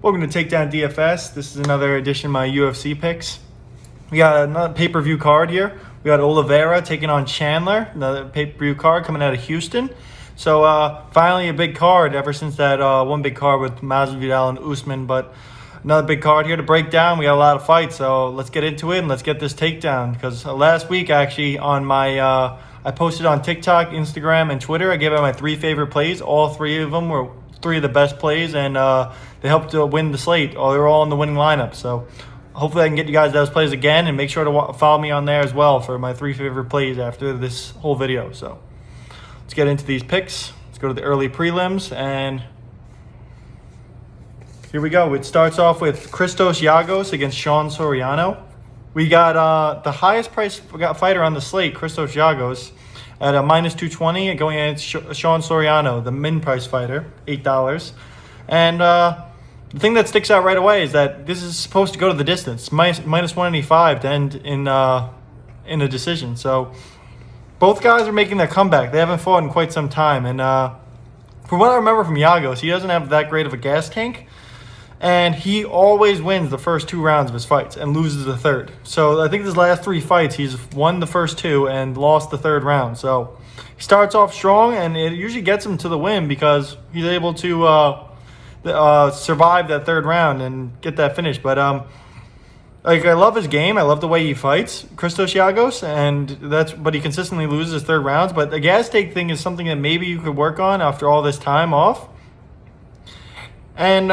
Welcome to Takedown DFS. This is another edition of my UFC picks. We got another pay-per-view card here. We got Oliveira taking on Chandler, another pay-per-view card coming out of Houston. So finally a big card ever since that one big card with Masvidal and Usman. But another big card here to break down. We got a lot of fights, so let's get into it and let's get this takedown. Because last week actually on my I posted on TikTok, Instagram, and Twitter. I gave out my 3 favorite plays. All 3 of them were 3 of the best plays, and they helped to win the slate. They were all in the winning lineup. So hopefully I can get you guys those plays again, and make sure to follow me on there as well for my 3 favorite plays after this whole video. So let's get into these picks. Let's go to the early prelims, and here we go. It starts off with Christos Iagos against Soriano. We got the highest price fighter on the slate, Christos Iagos, at a minus 220, going against Soriano, the min price fighter, $8. And the thing that sticks out right away is that this is supposed to go to the distance, minus 185 to end in a decision. So both guys are making their comeback. They haven't fought in quite some time. And from what I remember from Iagos, he doesn't have that great of a gas tank. And he always wins the first 2 rounds of his fights and loses the third. So I think his last 3 fights, he's won the first 2 and lost the third round. So he starts off strong, and it usually gets him to the win because he's able to survive that third round and get that finish. But I love his game. I love the way he fights, Christos Iagos, but he consistently loses his third rounds. But the gas take thing is something that maybe you could work on after all this time off. And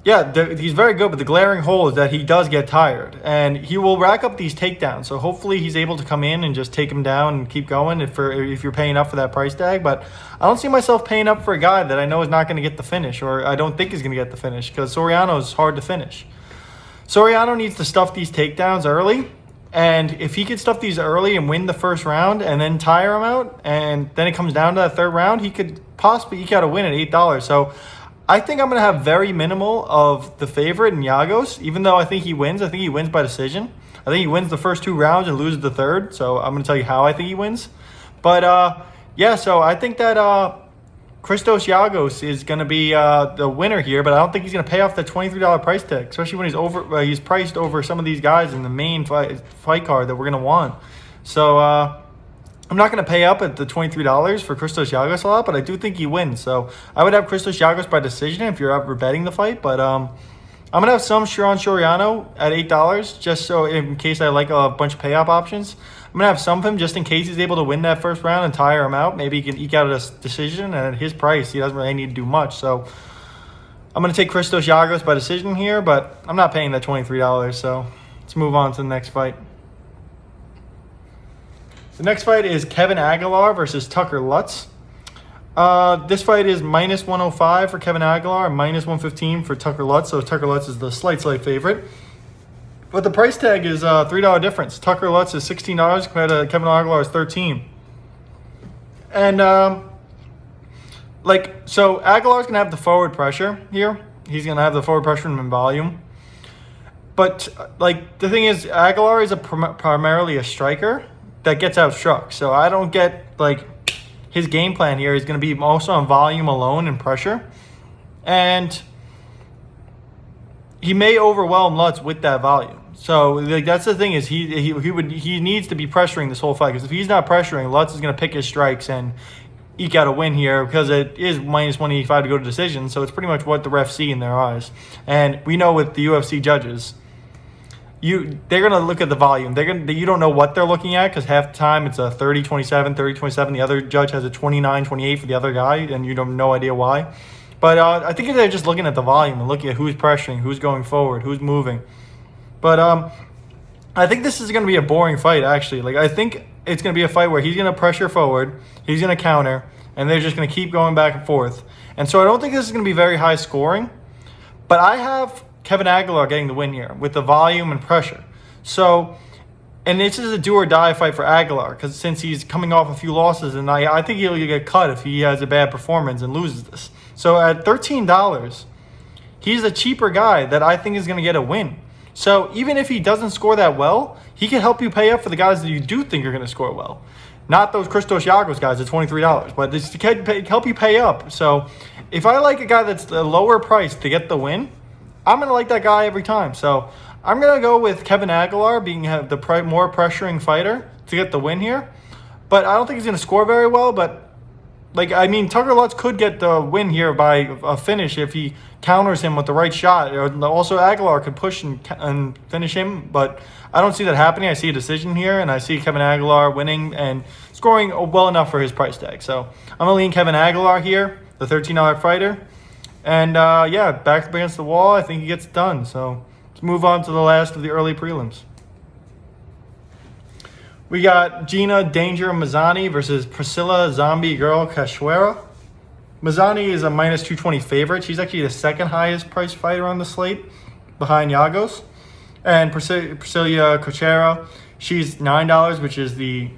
yeah, he's very good, but the glaring hole is that he does get tired, and he will rack up these takedowns. So hopefully he's able to come in and just take him down and keep going if you're paying up for that price tag. But I don't see myself paying up for a guy that I know is not going to get the finish, or I don't think is going to get the finish, because Soriano is hard to finish. Soriano needs to stuff these takedowns early, and if he could stuff these early and win the first round and then tire him out, and then it comes down to that third round, he could possibly eke out a win at $8. So I think I'm going to have very minimal of the favorite in Iagos, even though I think he wins. I think he wins by decision. I think he wins the first 2 rounds and loses the third. So I'm going to tell you how I think he wins. But yeah, so I think that Christos Iagos is going to be the winner here, but I don't think he's going to pay off the $23 price tag, especially when he's priced over some of these guys in the main fight card that we're going to want. So I'm not going to pay up at the $23 for Christos Iagos a lot, but I do think he wins. So I would have Christos Iagos by decision if you're ever betting the fight. But I'm going to have some Soriano at $8, just so in case I like a bunch of pay-up options. I'm going to have some of him just in case he's able to win that first round and tire him out. Maybe he can eke out a decision, and at his price, he doesn't really need to do much. So I'm going to take Christos Iagos by decision here, but I'm not paying that $23. So let's move on to the next fight. The next fight is Kevin Aguilar versus Tucker Lutz. This fight is minus 105 for Kevin Aguilar and minus 115 for Tucker Lutz. So Tucker Lutz is the slight favorite. But the price tag is a $3 difference. Tucker Lutz is $16 compared to Kevin Aguilar is $13. And so Aguilar's going to have the forward pressure here. He's going to have the forward pressure in volume. But the thing is, Aguilar is primarily a striker that gets outstruck. So I don't get his game plan here is going to be also on volume alone and pressure. And he may overwhelm Lutz with that volume. So that's the thing is he needs to be pressuring this whole fight, because if he's not pressuring, Lutz is going to pick his strikes and eke out a win here, because it is minus 185 to go to decision. So it's pretty much what the refs see in their eyes. And we know with the UFC judges, they're going to look at the volume. You don't know what they're looking at, because half the time it's a 30-27, 30-27. The other judge has a 29-28 for the other guy, and you have no idea why. But I think they're just looking at the volume and looking at who's pressuring, who's going forward, who's moving. But I think this is going to be a boring fight, actually. I think it's going to be a fight where he's going to pressure forward, he's going to counter, and they're just going to keep going back and forth. And so I don't think this is going to be very high scoring. But I have Kevin Aguilar getting the win here with the volume and pressure. So, and this is a do or die fight for Aguilar, because since he's coming off a few losses, and I think he'll get cut if he has a bad performance and loses this. So at $13, he's a cheaper guy that I think is going to get a win. So even if he doesn't score that well, he can help you pay up for the guys that you do think are going to score well. Not those Christos Iagos guys at $23, but this to help you pay up. So if I like a guy that's the lower price to get the win, I'm going to like that guy every time. So I'm going to go with Kevin Aguilar being the more pressuring fighter to get the win here. But I don't think he's going to score very well. But, Tucker Lutz could get the win here by a finish if he counters him with the right shot. Also, Aguilar could push and finish him. But I don't see that happening. I see a decision here, and I see Kevin Aguilar winning and scoring well enough for his price tag. So I'm going to lean Kevin Aguilar here, the $13 fighter. And, back up against the wall, I think he gets done. So let's move on to the last of the early prelims. We got Gina Danger Mazzani versus Priscilla Zombie Girl Cachoeira. Mazzani is a minus 220 favorite. She's actually the second highest priced fighter on the slate behind Iagos. And Priscilla Cachoeira, she's $9, which is the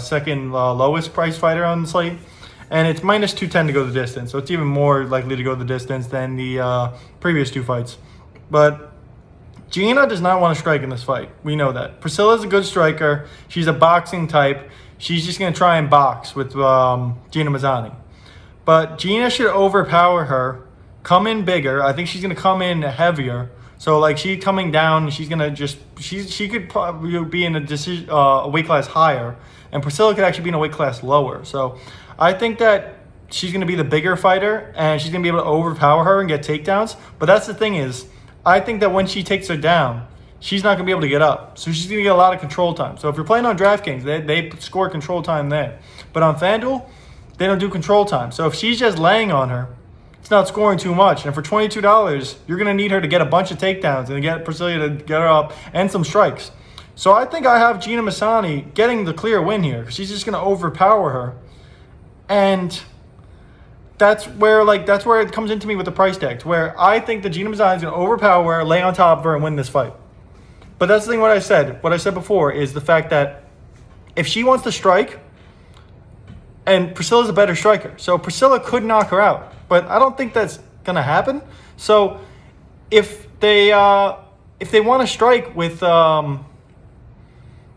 second lowest priced fighter on the slate. And it's minus 210 to go the distance. So it's even more likely to go the distance than the previous two fights. But Gina does not want to strike in this fight. We know that. Priscilla's a good striker. She's a boxing type. She's just going to try and box with Gina Mazzani. But Gina should overpower her, come in bigger. I think she's going to come in heavier. So, she's coming down. She's going to just... She could probably be in a weight class higher. And Priscilla could actually be in a weight class lower. So I think that she's going to be the bigger fighter. And she's going to be able to overpower her and get takedowns. But that's the thing is... I think that when she takes her down, she's not going to be able to get up. So she's going to get a lot of control time. So if you're playing on DraftKings, they score control time there. But on FanDuel, they don't do control time. So if she's just laying on her, it's not scoring too much. And for $22, you're going to need her to get a bunch of takedowns and get Priscilla to get her up and some strikes. So I think I have Gina Mazzani getting the clear win here. She's just going to overpower her. And... That's where it comes into me with the price tags, where I think that Gina Mazzani is going to overpower her, lay on top of her, and win this fight. But that's the thing. What I said before is the fact that if she wants to strike, and Priscilla's a better striker, so Priscilla could knock her out. But I don't think that's going to happen. So if they want to strike with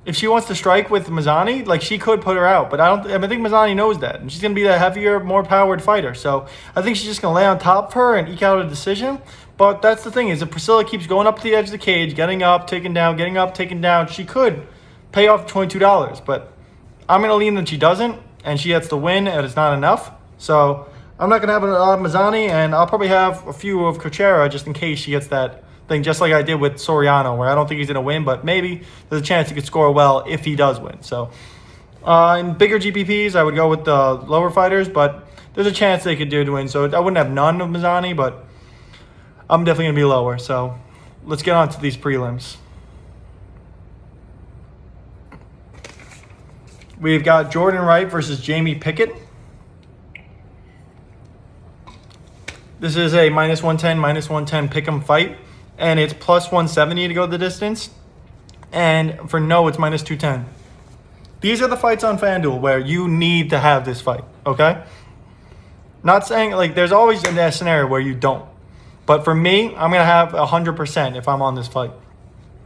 if she wants to strike with Mazzani, she could put her out. But I think Mazzani knows that. And she's going to be the heavier, more powered fighter. So I think she's just going to lay on top of her and eke out a decision. But that's the thing is if Priscilla keeps going up to the edge of the cage, getting up, taking down, getting up, taking down, she could pay off $22. But I'm going to lean that she doesn't. And she gets the win and it's not enough. So I'm not going to have Mazzani. And I'll probably have a few of Cachoeira just in case she gets that thing, just like I did with Soriano, where I don't think he's going to win, but maybe there's a chance he could score well if he does win. So in bigger GPPs, I would go with the lower fighters, but there's a chance they could do to win. So I wouldn't have none of Mazzani, but I'm definitely going to be lower. So let's get on to these prelims. We've got Jordan Wright versus Jamie Pickett. This is a minus 110 pick'em fight. And it's plus 170 to go the distance. And for no, it's minus 210. These are the fights on FanDuel where you need to have this fight, okay? Not saying, there's always a scenario where you don't. But for me, I'm going to have 100% if I'm on this fight.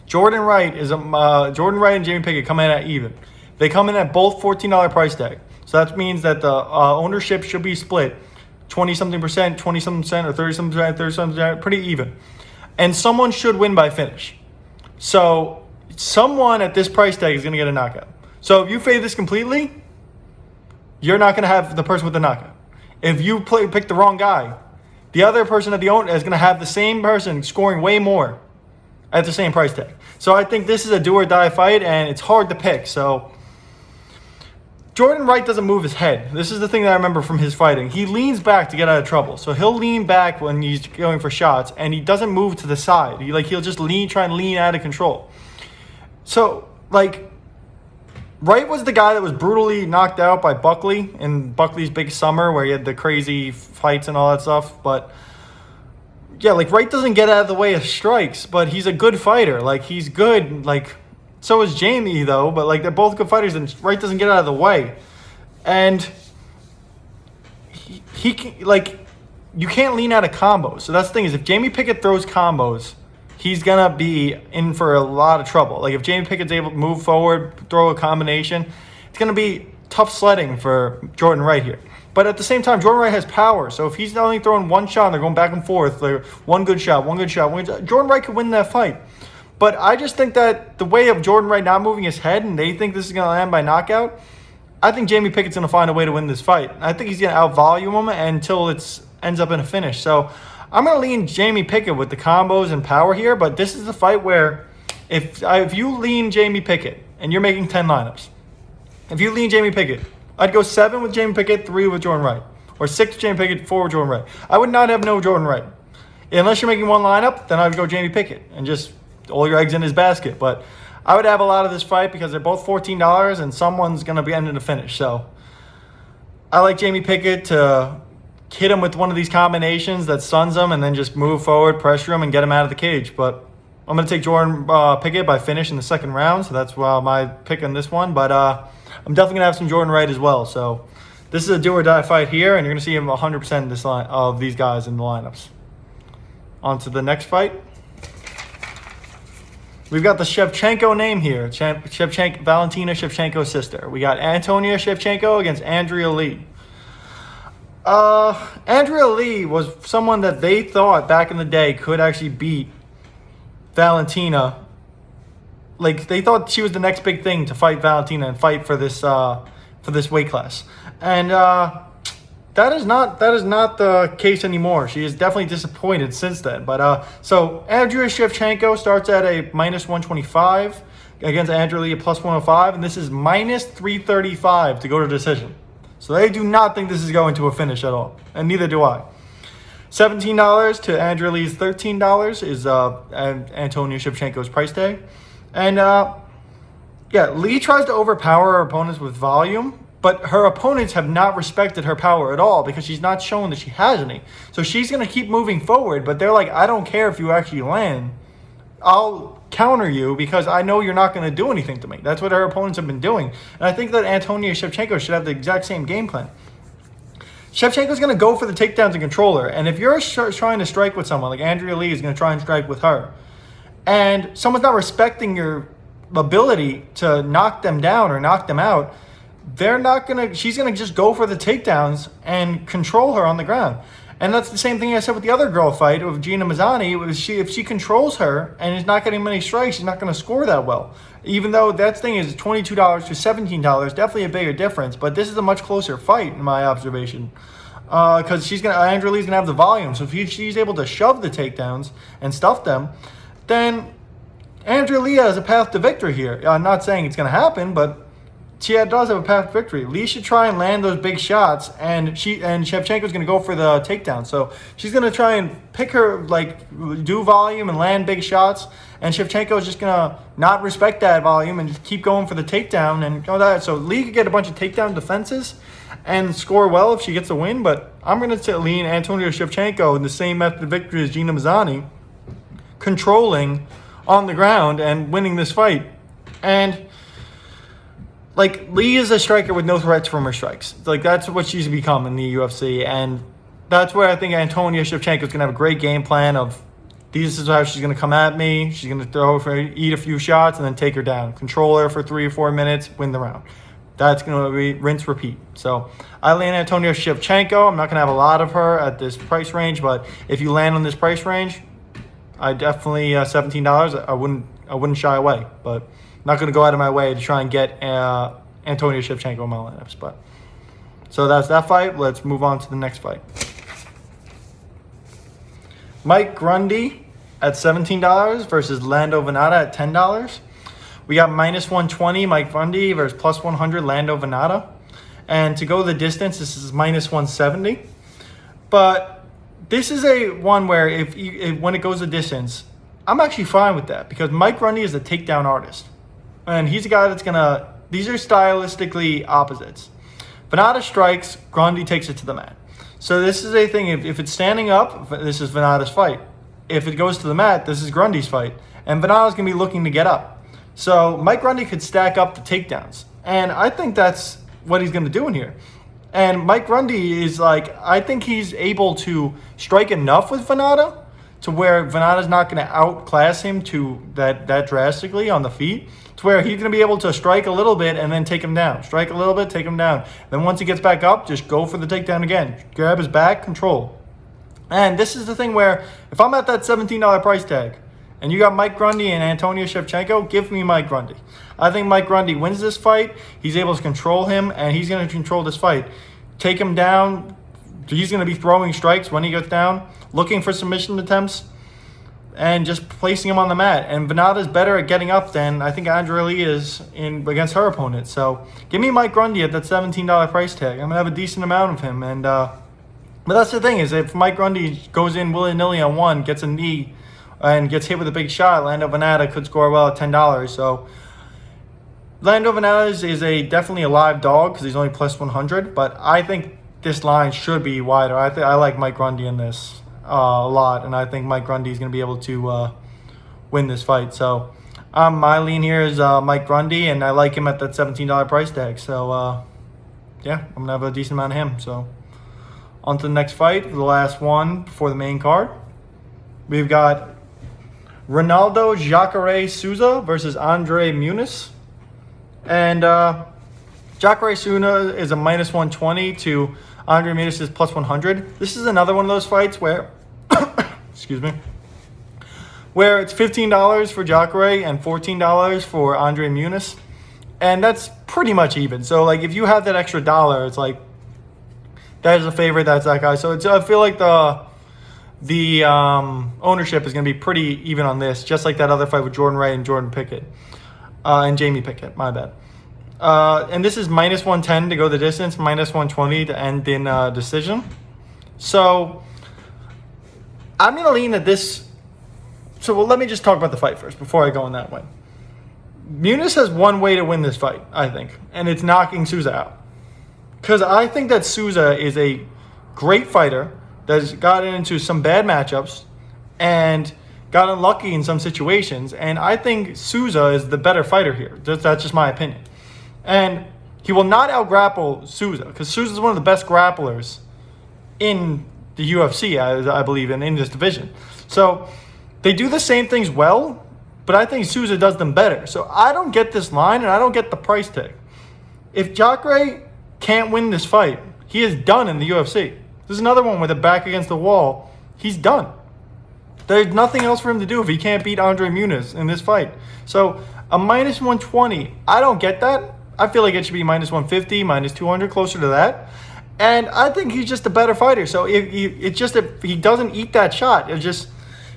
Jordan Wright and Jamie Pickett come in at even. They come in at both $14 price tag. So that means that the ownership should be split 20-something%, 20-something%, or 30-something%, 30-something%, pretty even. And someone should win by finish. So someone at this price tag is going to get a knockout. So if you fade this completely, you're not going to have the person with the knockout. If you pick the wrong guy, the other person at the owner is going to have the same person scoring way more at the same price tag. So I think this is a do or die fight, and it's hard to pick. So Jordan Wright doesn't move his head. This is the thing that I remember from his fighting. He leans back to get out of trouble. So he'll lean back when he's going for shots, and he doesn't move to the side. He'll just try and lean out of control. So, Wright was the guy that was brutally knocked out by Buckley in Buckley's big summer where he had the crazy fights and all that stuff. But, yeah, Wright doesn't get out of the way of strikes, but he's a good fighter. He's good, So is Jamie, though, but they're both good fighters, and Wright doesn't get out of the way. And he you can't lean out of combos. So that's the thing is if Jamie Pickett throws combos, he's going to be in for a lot of trouble. If Jamie Pickett's able to move forward, throw a combination, it's going to be tough sledding for Jordan Wright here. But at the same time, Jordan Wright has power. So if he's only throwing one shot and they're going back and forth, like one good shot, Jordan Wright could win that fight. But I just think that the way of Jordan Wright not moving his head and they think this is going to land by knockout, I think Jamie Pickett's going to find a way to win this fight. I think he's going to outvolume him until it ends up in a finish. So I'm going to lean Jamie Pickett with the combos and power here. But this is the fight where if you lean Jamie Pickett and you're making 10 lineups, if you lean Jamie Pickett, I'd go 7 with Jamie Pickett, 3 with Jordan Wright. Or 6 with Jamie Pickett, 4 with Jordan Wright. I would not have no Jordan Wright. Unless you're making one lineup, then I'd go Jamie Pickett and just all your eggs in his basket. But I would have a lot of this fight because they're both $14 and someone's going to be ending the finish. So I like Jamie Pickett to hit him with one of these combinations that stuns him and then just move forward, pressure him, and get him out of the cage. But I'm going to take Jordan Pickett by finish in the second round. So that's my pick on this one. But I'm definitely going to have some Jordan Wright as well. So this is a do or die fight here, and you're going to see him 100% in this line of these guys in the lineups. On to the next fight. We've got the Shevchenko name here. Shevchenko, Valentina Shevchenko's sister. We got Antonia Shevchenko against Andrea Lee. Andrea Lee was someone that they thought back in the day could actually beat Valentina. Like, they thought she was the next big thing to fight Valentina and fight for this weight class. And that is not the case anymore. She is definitely disappointed since then. But so Andrea Shevchenko starts at a -125 against Andrea Lee at +105, and this is -335 to go to decision. So they do not think this is going to a finish at all, and neither do I. $17 to Andrea Lee's $13 is Antonia Shevchenko's price tag. And Lee tries to overpower her opponents with volume, but her opponents have not respected her power at all because she's not showing that she has any. So she's going to keep moving forward, but they're like, I don't care if you actually land. I'll counter you because I know you're not going to do anything to me. That's what her opponents have been doing. And I think that Antonia Shevchenko should have the exact same game plan. Shevchenko's going to go for the takedowns and control her. And if you're trying to strike with someone, like Andrea Lee is going to try and strike with her, and someone's not respecting your ability to knock them down or knock them out, she's going to just go for the takedowns and control her on the ground. And that's the same thing I said with the other girl fight of Gina Mazzani. If she controls her and is not getting many strikes, she's not going to score that well. Even though that thing is $22 to $17, definitely a bigger difference. But this is a much closer fight in my observation. Because Andrea Lee's going to have the volume. So if she's able to shove the takedowns and stuff them, then Andrea Lee has a path to victory here. I'm not saying it's going to happen, but she does have a path to victory. Lee should try and land those big shots, and Shevchenko's going to go for the takedown. So she's going to try and pick her, do volume and land big shots, and Shevchenko's just going to not respect that volume and just keep going for the takedown and go that. So Lee could get a bunch of takedown defenses and score well if she gets a win, but I'm going to lean Antonia Shevchenko in the same method of victory as Gina Mazzani, controlling on the ground and winning this fight. And Lee is a striker with no threats from her strikes. That's what she's become in the UFC. And that's where I think Antonia Shevchenko is going to have a great game plan of, this is how she's going to come at me. She's going to eat a few shots and then take her down. Control her for 3 or 4 minutes, win the round. That's going to be rinse, repeat. So I land Antonia Shevchenko. I'm not going to have a lot of her at this price range, but if you land on this price range, I definitely $17. I wouldn't shy away, but not going to go out of my way to try and get Antonia Shevchenko in my lineups. But so that's that fight. Let's move on to the next fight. Mike Grundy at $17 versus Lando Venata at $10. We got -120 Mike Grundy versus +100 Lando Venata. And to go the distance, this is -170. But this is a one where if when it goes the distance, I'm actually fine with that because Mike Grundy is a takedown artist. And he's a guy that's going to, these are stylistically opposites. Venata strikes, Grundy takes it to the mat. So this is a thing, if it's standing up, this is Venata's fight. If it goes to the mat, this is Grundy's fight. And Venata's going to be looking to get up. So Mike Grundy could stack up the takedowns. And I think that's what he's going to do in here. And Mike Grundy is I think he's able to strike enough with Venata to where Venata's not going to outclass him to that drastically on the feet, to where he's going to be able to strike a little bit and then take him down. Strike a little bit, take him down. Then once he gets back up, just go for the takedown again. Grab his back, control. And this is the thing where if I'm at that $17 price tag and you got Mike Grundy and Antonio Shevchenko, give me Mike Grundy. I think Mike Grundy wins this fight. He's able to control him, and he's going to control this fight. Take him down. He's going to be throwing strikes when he gets down, looking for submission attempts, and just placing him on the mat. And Venata's better at getting up than I think Andrea Lee is against her opponent. So give me Mike Grundy at that $17 price tag. I'm going to have a decent amount of him. And but that's the thing, is if Mike Grundy goes in willy-nilly on one, gets a knee, and gets hit with a big shot, Lando Venata could score well at $10. So Lando Venata is definitely a live dog because he's only plus 100, but I think this line should be wider. I like Mike Grundy in this a lot, and I think Mike Grundy is going to be able to win this fight. So my lean here is Mike Grundy, and I like him at that $17 price tag. So yeah, I'm going to have a decent amount of him. So on to the next fight, the last one before the main card. We've got Ronaldo Giacare Souza versus Andre Munis. And Giacare Souza is a minus 120 to Andre Munis is plus 100. This is another one of those fights where, excuse me, where it's $15 for Giacare and $14 for Andre Munis. And that's pretty much even. So, like, if you have that extra dollar, it's like, that is a favorite, that's that guy. So I feel like the ownership is going to be pretty even on this, just like that other fight with Jordan Wright and Jordan Pickett. And Jamie Pickett, my bad. And this is minus 110 to go the distance, minus 120 to end in decision. So I'm going to lean at this. So let me just talk about the fight first before I go in that way. Munis has one way to win this fight, I think, and it's knocking Souza out. Because I think that Souza is a great fighter that's gotten into some bad matchups and got unlucky in some situations. And I think Souza is the better fighter here. That's just my opinion. And he will not out-grapple Souza, because Souza is one of the best grapplers in the UFC, I believe, in this division. So they do the same things well, but I think Souza does them better. So I don't get this line, and I don't get the price tag. If Giacare can't win this fight, he is done in the UFC. There's another one with a back against the wall. He's done. There's nothing else for him to do if he can't beat Andre Munis in this fight. So a minus 120, I don't get that. I feel like it should be minus 150, minus 200, closer to that. And I think he's just a better fighter. So if he doesn't eat that shot,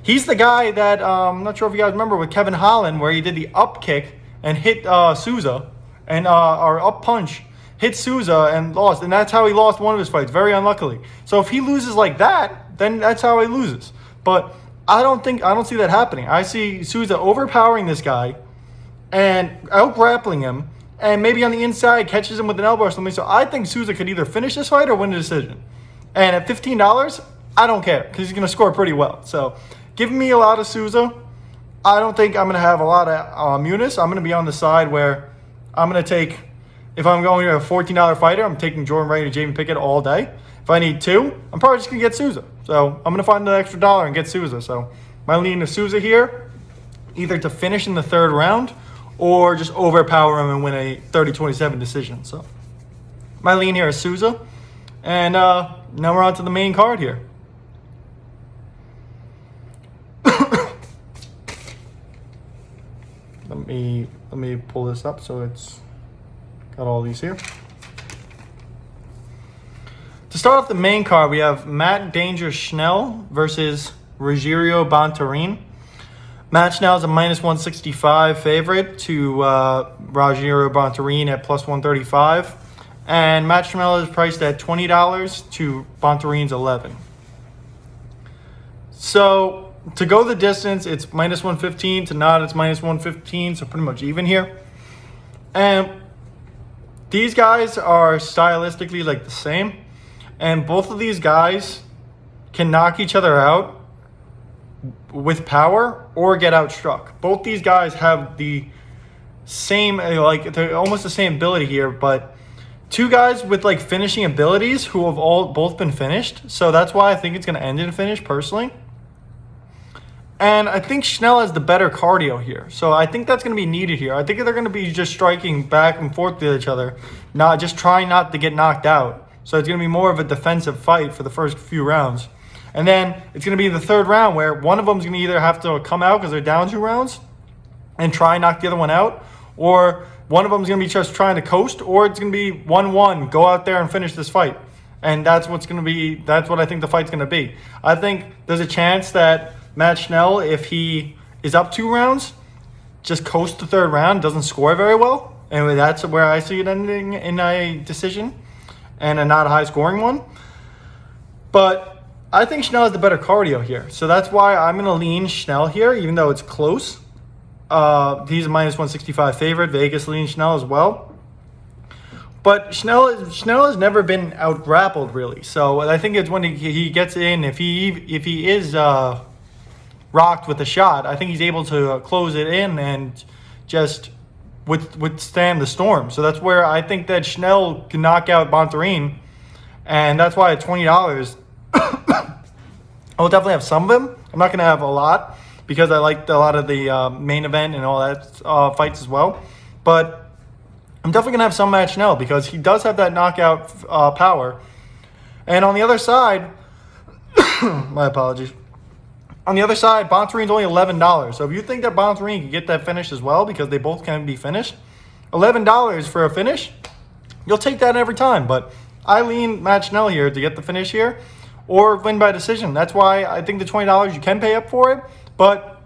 he's the guy that, I'm not sure if you guys remember with Kevin Holland, where he did the up kick and hit Souza, and or up punch, hit Souza and lost. And that's how he lost one of his fights, very unluckily. So if he loses like that, then that's how he loses. But I don't see that happening. I see Souza overpowering this guy and out-grappling him, and maybe on the inside catches him with an elbow or something. So I think Souza could either finish this fight or win the decision. And at $15, I don't care, because he's going to score pretty well. So give me a lot of Souza. I don't think I'm going to have a lot of Munis. I'm going to be on the side where I'm going to take, if I'm going to a $14 fighter, I'm taking Jordan Wright and Jamie Pickett all day. If I need two, I'm probably just going to get Souza. So I'm going to find the extra dollar and get Souza. So my lean is Souza here, either to finish in the third round or just overpower him and win a 30-27 decision. So my lean here is Souza. And now we're on to the main card here. Let me pull this up so it's got all these here. To start off the main card, we have Matt Danger Schnell versus Rogerio Bonterine. Matt Schnell is a minus 165 favorite to Rogerio Bonterine at plus 135. And Matt Schnell is priced at $20 to Bonterine's $11. So to go the distance, it's minus 115. To not, it's minus 115. So pretty much even here. And these guys are stylistically like the same. And both of these guys can knock each other out with power or get outstruck. Both these guys have the same, they're almost the same ability here, but two guys with like finishing abilities who have both been finished. So that's why I think it's going to end in a finish personally. And I think Schnell has the better cardio here. So I think that's going to be needed here. I think they're going to be just striking back and forth with each other, not just trying not to get knocked out. So it's going to be more of a defensive fight for the first few rounds. And then it's going to be the third round where one of them is going to either have to come out because they're down 2 rounds and try and knock the other one out, or one of them is going to be just trying to coast, or it's going to be 1-1, go out there and finish this fight. And that's what I think the fight's going to be. I think there's a chance that Matt Schnell, if he is up 2 rounds, just coast the third round, doesn't score very well. And that's where I see it ending in a decision and a not a high-scoring one. But I think Schnell has the better cardio here. So that's why I'm going to lean Schnell here, even though it's close. He's a minus 165 favorite. Vegas leans Schnell as well. But Schnell has never been out-grappled, really. So I think it's when he gets in, if he is rocked with a shot, I think he's able to close it in and just withstand the storm. So that's where I think that Schnell can knock out Bonterine. And that's why at $20, I will definitely have some of them. I'm not going to have a lot because I liked a lot of the main event and all that fights as well. But I'm definitely going to have some Matt Schnell because he does have that knockout power. And on the other side, my apologies. On the other side, Bonterine's only $11. So if you think that Bonterine can get that finish as well, because they both can be finished, $11 for a finish, you'll take that every time. But I lean Matt Schnell here to get the finish here or win by decision. That's why I think the $20, you can pay up for it. But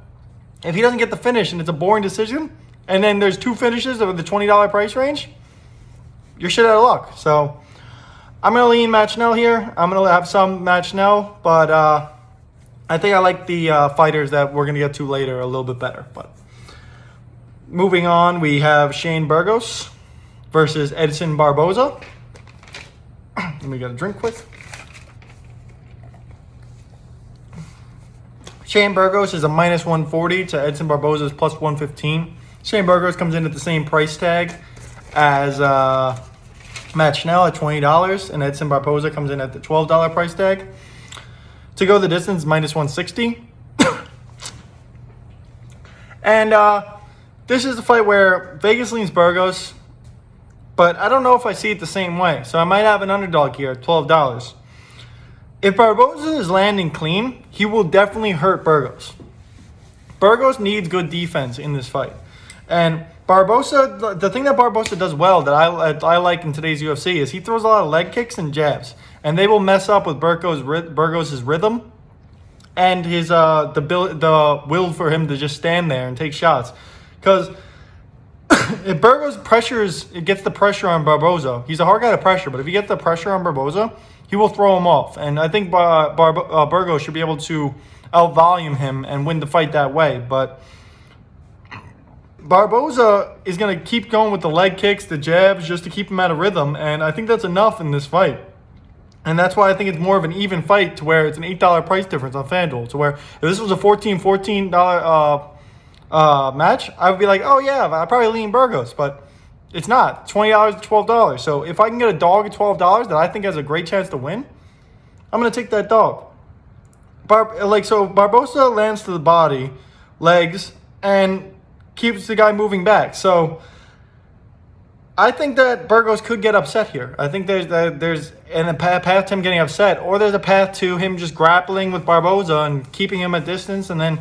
if he doesn't get the finish and it's a boring decision, and then there's 2 finishes of the $20 price range, you're shit out of luck. So I'm going to lean Matt Schnell here. I'm going to have some Matt Schnell, but I think I like the fighters that we're going to get to later a little bit better. But moving on, we have Shane Burgos versus Edson Barboza. Let me get a drink quick. Shane Burgos is a minus 140 to Edson Barboza's plus 115. Shane Burgos comes in at the same price tag as Matt Schnell at $20, and Edson Barboza comes in at the $12 price tag. To go the distance, minus 160. And this is the fight where Vegas leans Burgos, but I don't know if I see it the same way. So I might have an underdog here at $12. If Barboza is landing clean, he will definitely hurt Burgos. Burgos needs good defense in this fight. And Barboza, the thing that Barboza does well that I like in today's UFC is he throws a lot of leg kicks and jabs. And they will mess up with Burgos' rhythm and his the will for him to just stand there and take shots. Because if Burgos gets the pressure on Barboza, he's a hard guy to pressure, but if he gets the pressure on Barboza, he will throw him off. And I think Burgos should be able to out-volume him and win the fight that way. But Barboza is going to keep going with the leg kicks, the jabs, just to keep him out of rhythm. And I think that's enough in this fight. And that's why I think it's more of an even fight to where it's an $8 price difference on FanDuel. To where if this was a $14 match, I would be like, oh yeah, I probably lean Burgos. But it's not. $20 to $12. So if I can get a dog at $12 that I think has a great chance to win, I'm going to take that dog. So Barboza lands to the body, legs, and keeps the guy moving back. So I think that Burgos could get upset here. I think there's a path to him getting upset, or there's a path to him just grappling with Barboza and keeping him at distance and then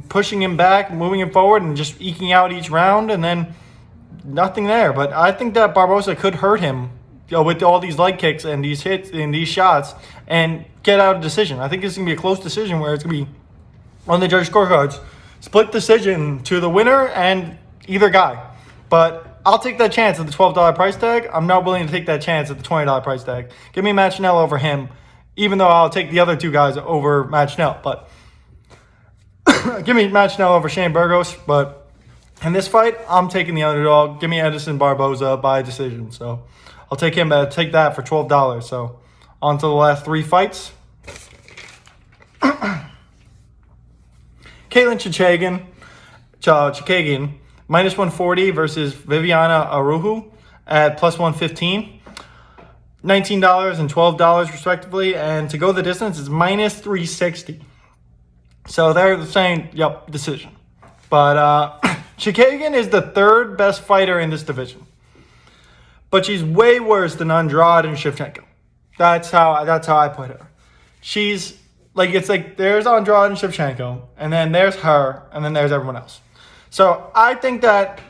pushing him back, moving him forward, and just eking out each round, and then nothing there. But I think that Barboza could hurt him with all these leg kicks and these hits and these shots and get out a decision. I think it's going to be a close decision where it's going to be on the judge scorecards. Split decision to the winner and either guy. But I'll take that chance at the $12 price tag. I'm not willing to take that chance at the $20 price tag. Give me Matt Schnell over him, even though I'll take the other 2 guys over Matt Schnell. But give me Matt Schnell over Shane Burgos. But in this fight, I'm taking the underdog. Give me Edson Barboza by decision. So I'll take him. Take that for $12. So on to the last 3 fights. Caitlin Chikagian, minus 140 versus Viviana Aruhu at plus 115. $19 and $12 respectively. And to go the distance, it's minus 360. So they're saying, yep, decision. But Chikagan is the third best fighter in this division. But she's way worse than Andrade and Shevchenko. That's how I put her. She's it's like there's Andrade and Shevchenko, and then there's her, and then there's everyone else. So I think that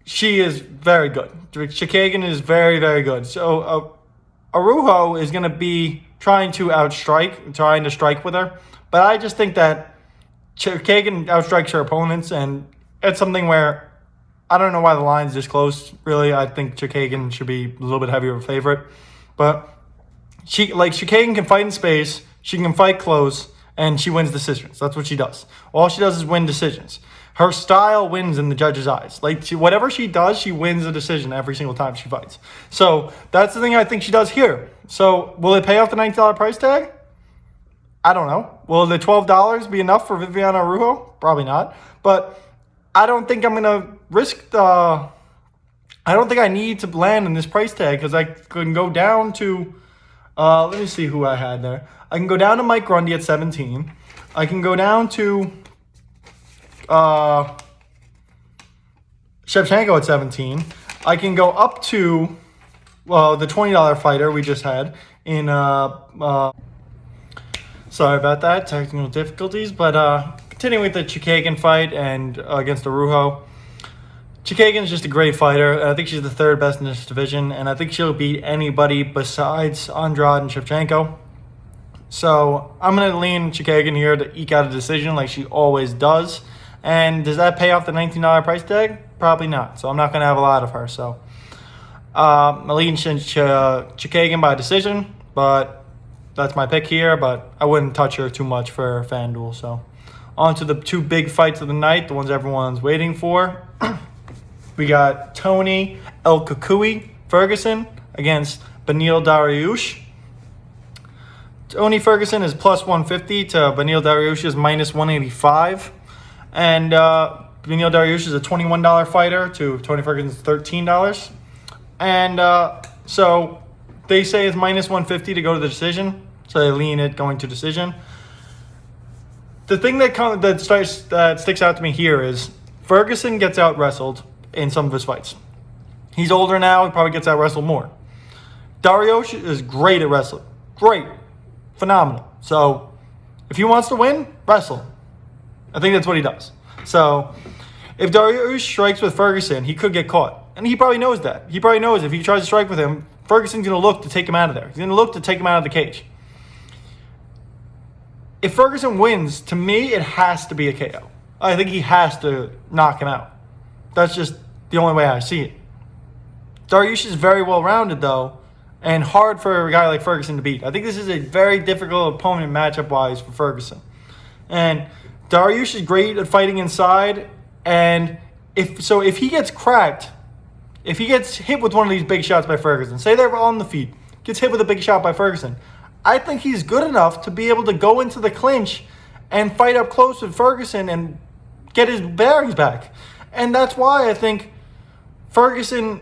she is very good. Chikagan is very, very good. So Araujo is going to be trying to strike with her. But I just think that Chikagan outstrikes her opponents, and it's something where I don't know why the line's this close, really. I think Chikagan should be a little bit heavier of a favorite. But Chikagan can fight in space, she can fight close, and she wins decisions. That's what she does. All she does is win decisions. Her style wins in the judge's eyes. Whatever she does, she wins a decision every single time she fights. So that's the thing I think she does here. So will it pay off the $90 price tag? I don't know. Will the $12 be enough for Viviana Araujo? Probably not. But I don't think I'm going to risk I don't think I need to land in this price tag because I can go down to, let me see who I had there. I can go down to Mike Grundy at 17. I can go down to Shevchenko at 17. I can go up to the $20 fighter we just had in sorry about that, technical difficulties, but continuing with the Chikagan fight and against Araujo. Chikagan is just a great fighter. I think she's the third best in this division, and I think she'll beat anybody besides Andrade and Shevchenko. So I'm going to lean Chikagan here to eke out a decision like she always does. And does that pay off the $19 price tag? Probably not. So I'm not going to have a lot of her. So I'm leaning Chikagan by decision, but that's my pick here. But I wouldn't touch her too much for FanDuel. So on to the two big fights of the night, the ones everyone's waiting for. We got Tony El Kakui Ferguson against Benil Daryush. Tony Ferguson is plus 150 to Benil Daryush is minus 185. And Benil Daryush is a $21 fighter to Tony Ferguson's $13. And so they say it's minus 150 to go to the decision. So they lean it going to decision. The thing that sticks out to me here is Ferguson gets out wrestled in some of his fights. He's older now, he probably gets out wrestled more. Daryush is great at wrestling. Great. Phenomenal. So if he wants to win, wrestle. I think that's what he does. So if Daryush strikes with Ferguson, he could get caught. And he probably knows that. He probably knows if he tries to strike with him, Ferguson's going to look to take him out of there. He's going to look to take him out of the cage. If Ferguson wins, to me, it has to be a KO. I think he has to knock him out. That's just the only way I see it. Daryush is very well-rounded, though, and hard for a guy like Ferguson to beat. I think this is a very difficult opponent matchup-wise for Ferguson. And Daryush is great at fighting inside, and if he gets cracked, if he gets hit with one of these big shots by Ferguson, say they're on the feet, gets hit with a big shot by Ferguson, I think he's good enough to be able to go into the clinch and fight up close with Ferguson and get his bearings back. And that's why I think Ferguson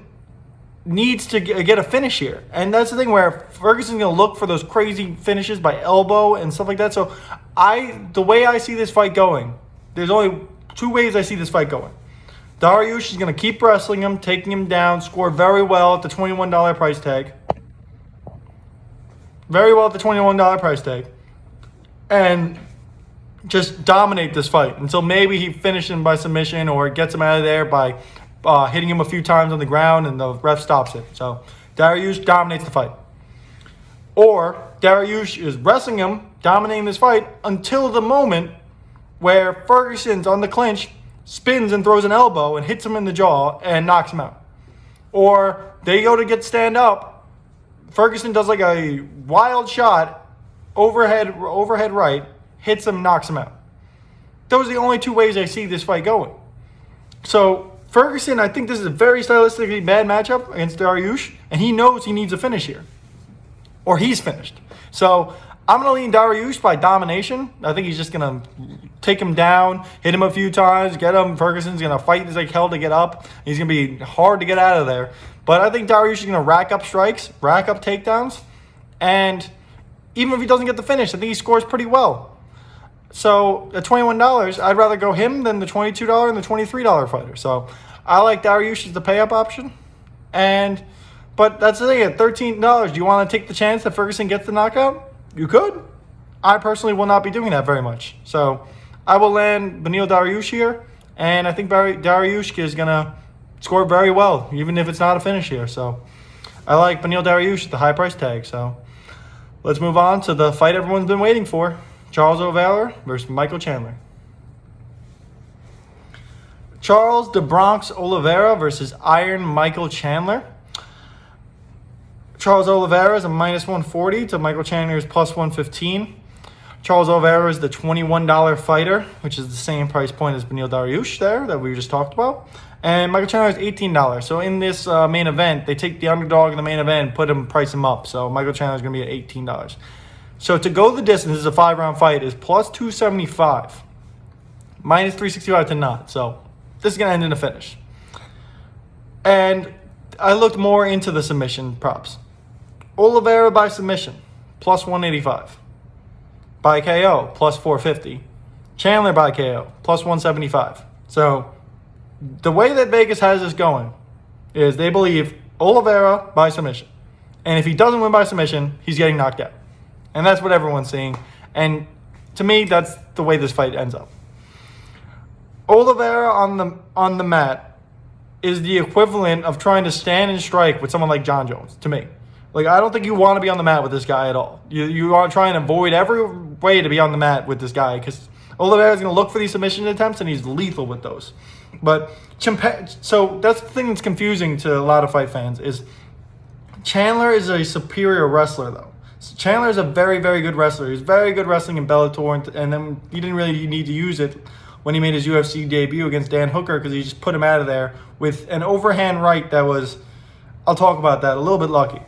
needs to get a finish here. And that's the thing where Ferguson's going to look for those crazy finishes by elbow and stuff like that. So the way I see this fight going, there's only two ways I see this fight going. Daryush is going to keep wrestling him, taking him down, score very well at the $21 price tag. Very well at the $21 price tag. And just dominate this fight until maybe he finishes him by submission or gets him out of there by hitting him a few times on the ground and the ref stops it. So Daryush dominates the fight. Or Daryush is wrestling him, dominating this fight until the moment where Ferguson's on the clinch, spins and throws an elbow and hits him in the jaw and knocks him out. Or they go to stand up, Ferguson does like a wild shot, overhead right, hits him, knocks him out. Those are the only two ways I see this fight going. So Ferguson, I think this is a very stylistically bad matchup against Daryush, and he knows he needs a finish here. Or he's finished. So I'm going to lean Daryush by domination. I think he's just going to take him down, hit him a few times, get him. Ferguson's going to fight like hell to get up. He's going to be hard to get out of there. But I think Daryush is going to rack up strikes, rack up takedowns, and even if he doesn't get the finish, I think he scores pretty well. So at $21, I'd rather go him than the $22 and the $23 fighter. So I like Daryush as the pay-up option. But that's the thing, at $13, do you want to take the chance that Ferguson gets the knockout? You could. I personally will not be doing that very much. So I will land Benil Daryush here, and I think Daryush is going to score very well, even if it's not a finish here. So I like Benil Daryush at the high price tag. So let's move on to the fight everyone's been waiting for. Charles Oliveira versus Michael Chandler. Charles the Bronx Oliveira versus Iron Michael Chandler. Charles Oliveira is a minus 140 to Michael Chandler's plus 115. Charles Oliveira is the $21 fighter, which is the same price point as Benil Daryush there that we just talked about. And Michael Chandler is $18. So in this main event, they take the underdog in the main event and price him up. So Michael Chandler is going to be at $18. So to go the distance, this is a 5-round fight, is plus 275. Minus 365 to not. So this is going to end in a finish. And I looked more into the submission props. Oliveira by submission, plus 185. By KO, plus 450. Chandler by KO, plus 175. So the way that Vegas has this going is they believe Oliveira by submission. And if he doesn't win by submission, he's getting knocked out. And that's what everyone's seeing. And to me, that's the way this fight ends up. Oliveira on the mat is the equivalent of trying to stand and strike with someone like John Jones, to me. Like, I don't think you want to be on the mat with this guy at all. You are trying to avoid every way to be on the mat with this guy because Oliveira is going to look for these submission attempts, and he's lethal with those. But so that's the thing that's confusing to a lot of fight fans is Chandler is a superior wrestler, though. So Chandler is a very, very good wrestler. He's very good wrestling in Bellator, and then he didn't really need to use it when he made his UFC debut against Dan Hooker because he just put him out of there with an overhand right that was, I'll talk about that, a little bit lucky.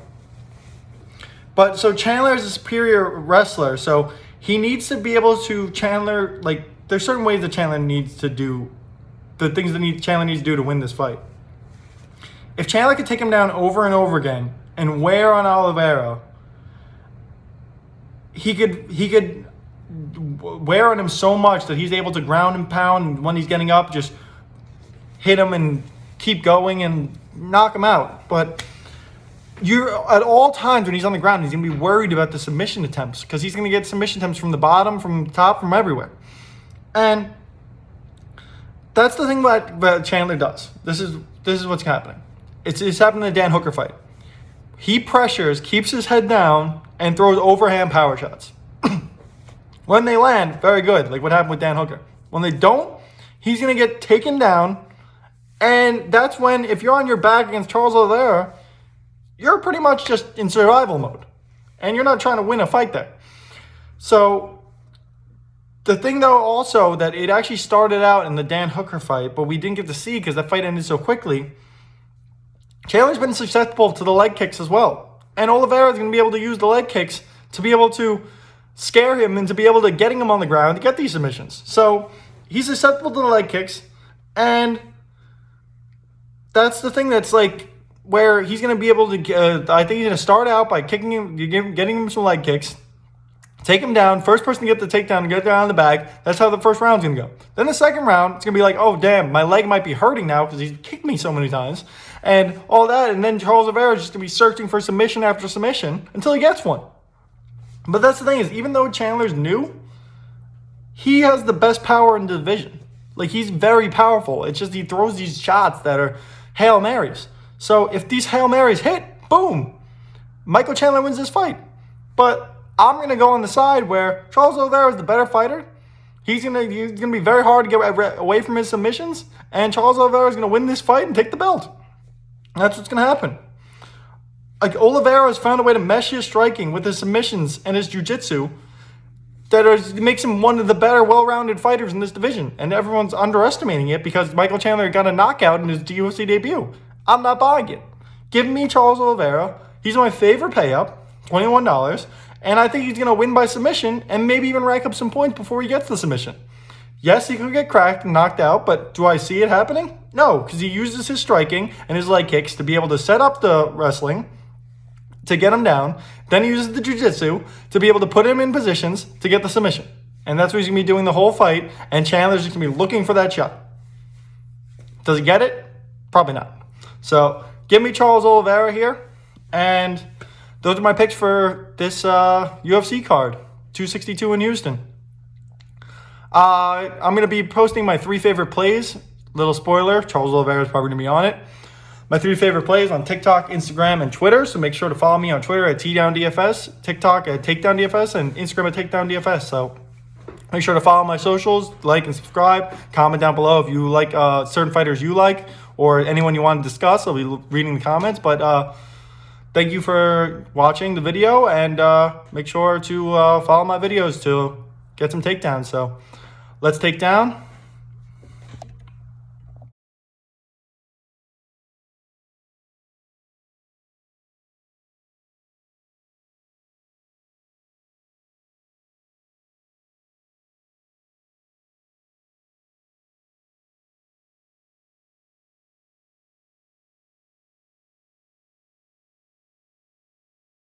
But so Chandler is a superior wrestler, so he needs to be able to there's certain ways that Chandler needs to do the things that Chandler needs to do to win this fight. If Chandler could take him down over and over again and wear on Oliveira, he could wear on him so much that he's able to ground and pound, and when he's getting up, just hit him and keep going and knock him out. But you're at all times when he's on the ground, he's going to be worried about the submission attempts because he's going to get submission attempts from the bottom, from the top, from everywhere. And that's the thing that Chandler does. This is what's happening. It's happening in the Dan Hooker fight. He pressures, keeps his head down, and throws overhand power shots. When they land, very good, like what happened with Dan Hooker. When they don't, he's going to get taken down, and that's when, if you're on your back against Charles Oliveira, you're pretty much just in survival mode, and you're not trying to win a fight there. So the thing, though, also that it actually started out in the Dan Hooker fight, but we didn't get to see because that fight ended so quickly. Chandler's been susceptible to the leg kicks as well, and Oliveira is going to be able to use the leg kicks to be able to scare him and to be able to getting him on the ground to get these submissions. So he's susceptible to the leg kicks, and that's the thing that's like where he's going to be able to, I think he's going to start out by kicking him, getting him some leg kicks, take him down, first person to get the takedown and get down on the bag. That's how the first round's going to go. Then the second round, it's going to be like, oh, damn, my leg might be hurting now because he's kicked me so many times and all that. And then Charles Oliveira is just going to be searching for submission after submission until he gets one. But that's the thing is, even though Chandler's new, he has the best power in the division. Like, he's very powerful. It's just he throws these shots that are Hail Marys. So if these Hail Marys hit, boom, Michael Chandler wins this fight. But I'm going to go on the side where Charles Oliveira is the better fighter. He's going to be very hard to get away from his submissions, and Charles Oliveira is going to win this fight and take the belt. That's what's going to happen. Like, Oliveira has found a way to mesh his striking with his submissions and his jiu-jitsu that makes him one of the better, well-rounded fighters in this division. And everyone's underestimating it because Michael Chandler got a knockout in his UFC debut. I'm not buying it. Give me Charles Oliveira. He's my favorite pay-up, $21. And I think he's going to win by submission and maybe even rack up some points before he gets the submission. Yes, he could get cracked and knocked out, but do I see it happening? No, because he uses his striking and his leg kicks to be able to set up the wrestling, to get him down. Then he uses the jiu-jitsu to be able to put him in positions to get the submission. And that's what he's going to be doing the whole fight. And Chandler's just going to be looking for that shot. Does he get it? Probably not. So give me Charles Oliveira here. And those are my picks for this UFC card. 262 in Houston. I'm going to be posting my 3 favorite plays. Little spoiler, Charles Oliveira is probably going to be on it. My 3 favorite plays on TikTok, Instagram, and Twitter. So make sure to follow me on Twitter at TDownDFS, TikTok at TakedownDFS, and Instagram at TakedownDFS. So make sure to follow my socials, like and subscribe. Comment down below if you like certain fighters you like or anyone you want to discuss. I'll be reading the comments. But thank you for watching the video, and make sure to follow my videos to get some takedowns. So let's take down.